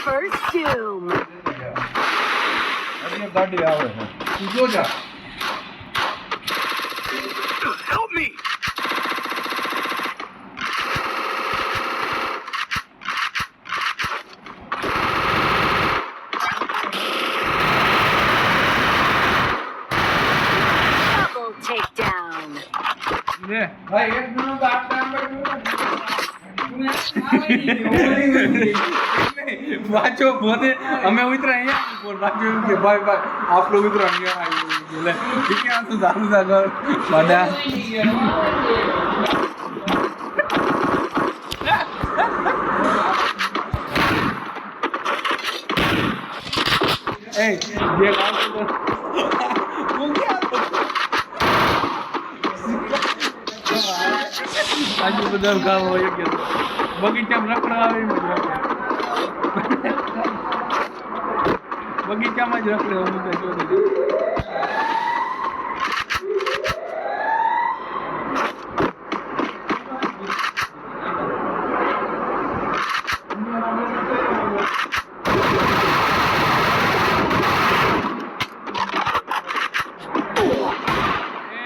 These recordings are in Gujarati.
First doom. ગાડી આવે છે તું જો જા Help me! Double takedown. લે ભાઈ એક મિનિટ આટલા વાંચો પોતે અમે ઉતરા અહીંયા બોલ વાંચો એમ કે ભાઈ ભાઈ આપણો ઉતરા અહીંયા આવી લે ઠીક છે તો ચાલુ આગળ બધા એ જે કામ તો હું આજુ બધા ગામ હોય કે બગીચામાં રખડા આવે બગીચામાં જ રખડે હું તો જોઈ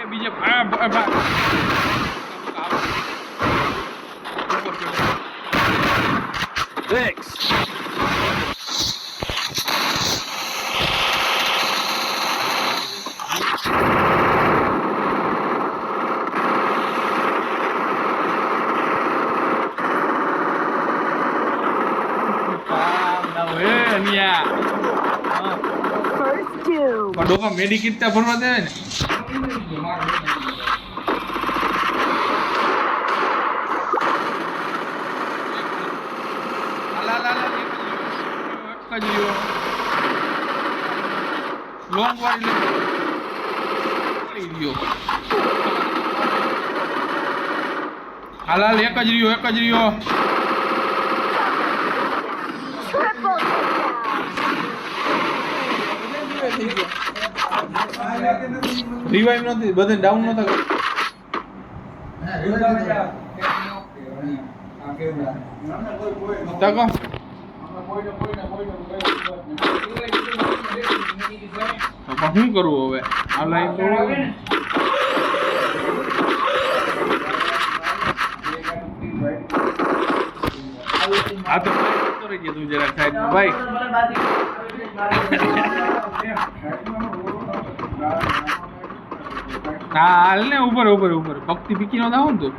બીજે Thanks. First doom. ડોપા મેડિકિટ તા ભરવા દે ને લોંગ વાળી લઈ રહ્યો હાલાલ એક જ રહ્યો Triple takedown. રિવાઇવ નથી બધે ડાઉન નતા તકો શું કરવું હવે આ લાઈન તો આ તો રહી ગયા તું જરા સાઈડ ભાઈ હા હાલ ને ઉપર ભક્તિ પીકી નો થાવ ને તું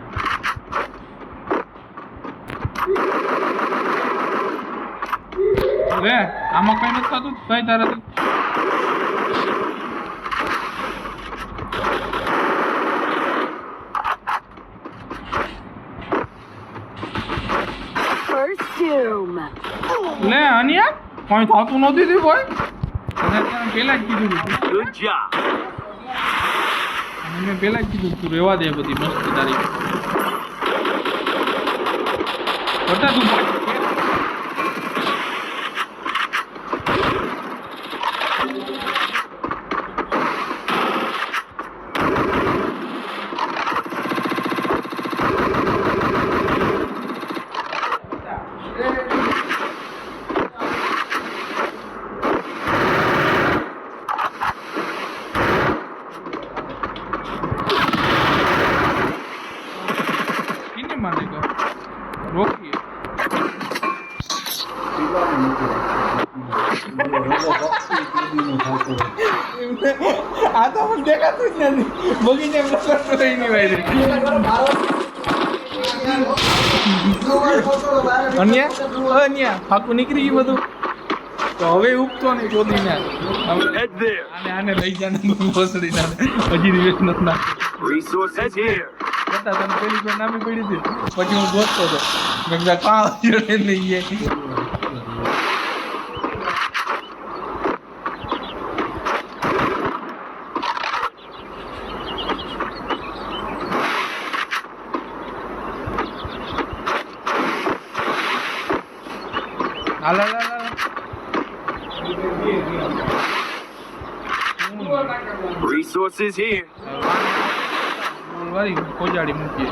હવે આમાં કઈ નથી થતું કઈ તારાથી First doom. લે અનિયા કઈ થતું નહોતું તું ભાઈ તને પેલા જ કીધું Good job. મેં પેલા જ કીધું તું રહેવા દે બધી મસ્ત તારી બતા તું રોકીએ આ તો મને દેખાતું જ નથી બગીચે પ્રકટ થઈ નહીં ભાઈ અન્યા ફાકું નીકળી ગયું બધું તો હવે ઉગતો નહીં ચોદીને આને લઈ જાને ભોસડી હજી રિવેશ નથી ના Resources here. તને પેલી કોઈ નામી પડી હતી પછી હું ગોતતો હતો મેં કીધું કાં જોડે લઈ ગયા Resources here. વાળી કોજાડી મૂકીએ.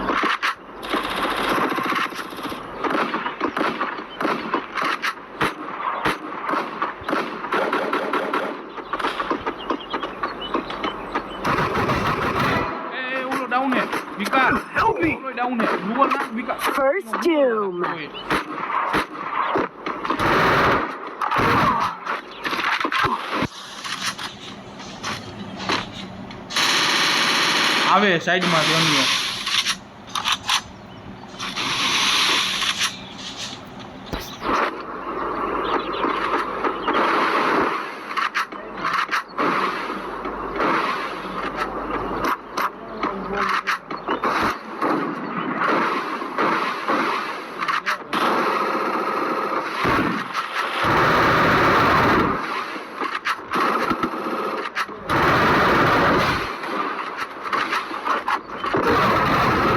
ઓલો ડાઉન હે વિકાસ. Help me! ઓલો ડાઉન હે ગૂગલ ના વિકાસ. First doom. આવે સાઈડમાંથી અન્ય.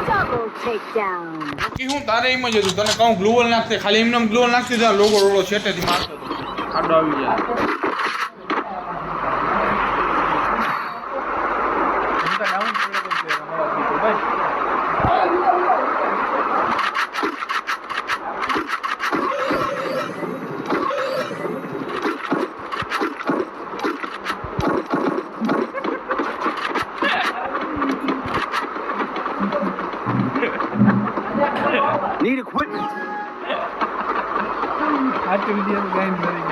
Double takedown. કે હું તારે એમ જ હતું તને કહું ગ્લુવલ નાખતે ખાલી એમને ગ્લુવલ નાખતી જા લોગો રોલો છેટેથી મારતો હતો આડો આવી જાય ડાઉન પડે તો ભાઈ Need equipment. આટલી વિડીયો ગાઈન કરી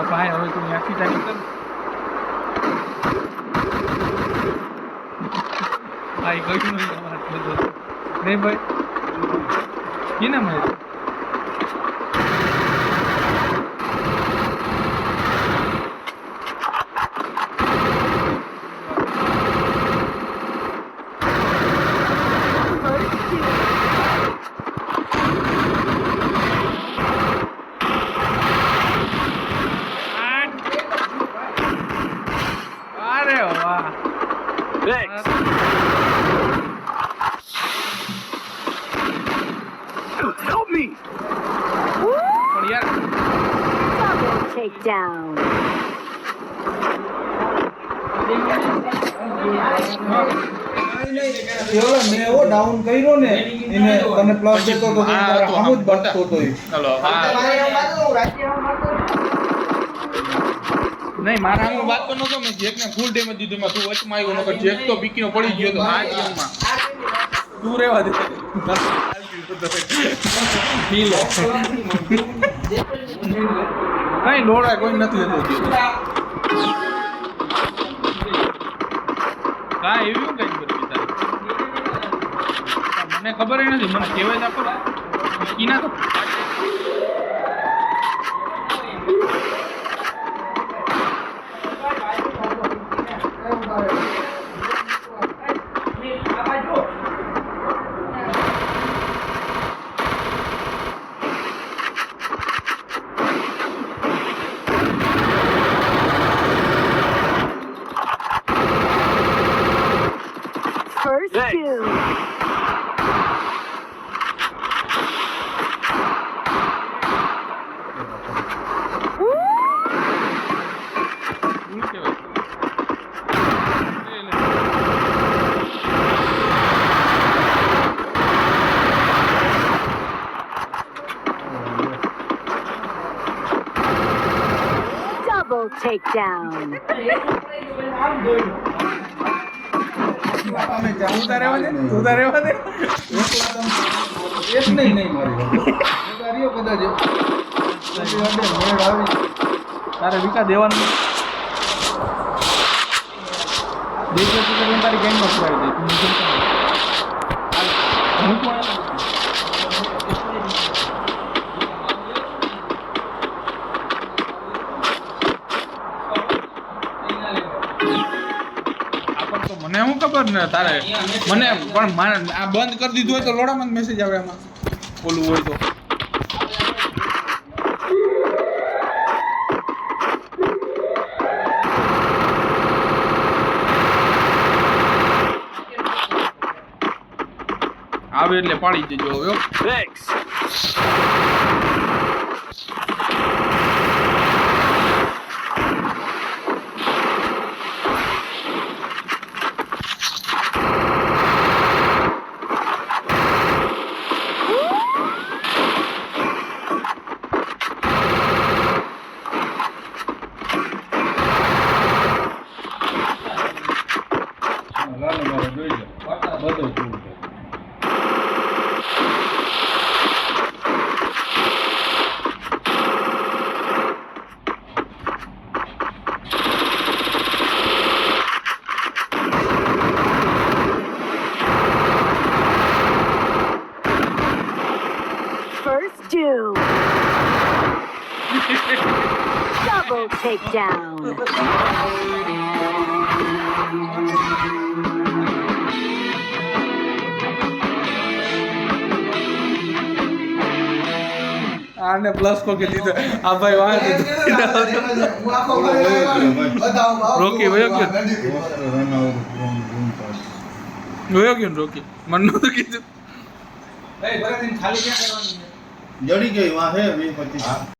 ભાઈ હવે તું ત્યાંથી ચાલી કર ભાઈ ગયું નહીં વાત બધું નહીં ભાઈ કેને મારે અરે વાહ Thanks. Help me! પણ યાર Double takedown. મેં એવો ડાઉન કર્યો ને એને તને પ્લસ દેતો તો આમ જ બચતો હતો એ. ચલો હા નહીં મારા આમ વાત તો નતો મેં જેકને ફૂલ ડેમેજ દીધું માં તું વચમાં આવ્યો નકર જેક તો બીકીનો પડી ગયો તો આ ગેમમાં તું રેવા દે ઢીલો કઈ લોડા કોઈ નથી લેતો કા એવું કઈ બધી તારી મને ખબર ય નથી મને કહેવાય ના પડે કીના તો First Thanks. doom. શું કહેવાય લે લે Double takedown. અમે જાઉં તું તારે રહેવા દે એક નહીં મારી વાત કદાચ મેળ આવી તારે વિકા દેવાનું દેખે તો તારી ગેમમાં પુરાવી દે તું નીકળ હું તો મને શું ખબર ને તારે મને પણ મારે આ બંધ કરી દીધું હોય તો લોડામાં મેસેજ આવે એમાં ઓલું હોય તો આવે એટલે પાડી દેજો હવે હો. Thanks. લાલો મારો જોઈ લો બધું પૂરું છે. First doom. Double takedown. આને પ્લસ કોકે દીધો આ ભાઈ વાહ હું આખો બતાવો રોકી વયો ગયો. રન આઉટ ગુમ પાડ. જોયો કે રોકી મને નતું કીધું જડી ગઈ વાહ હે 20 25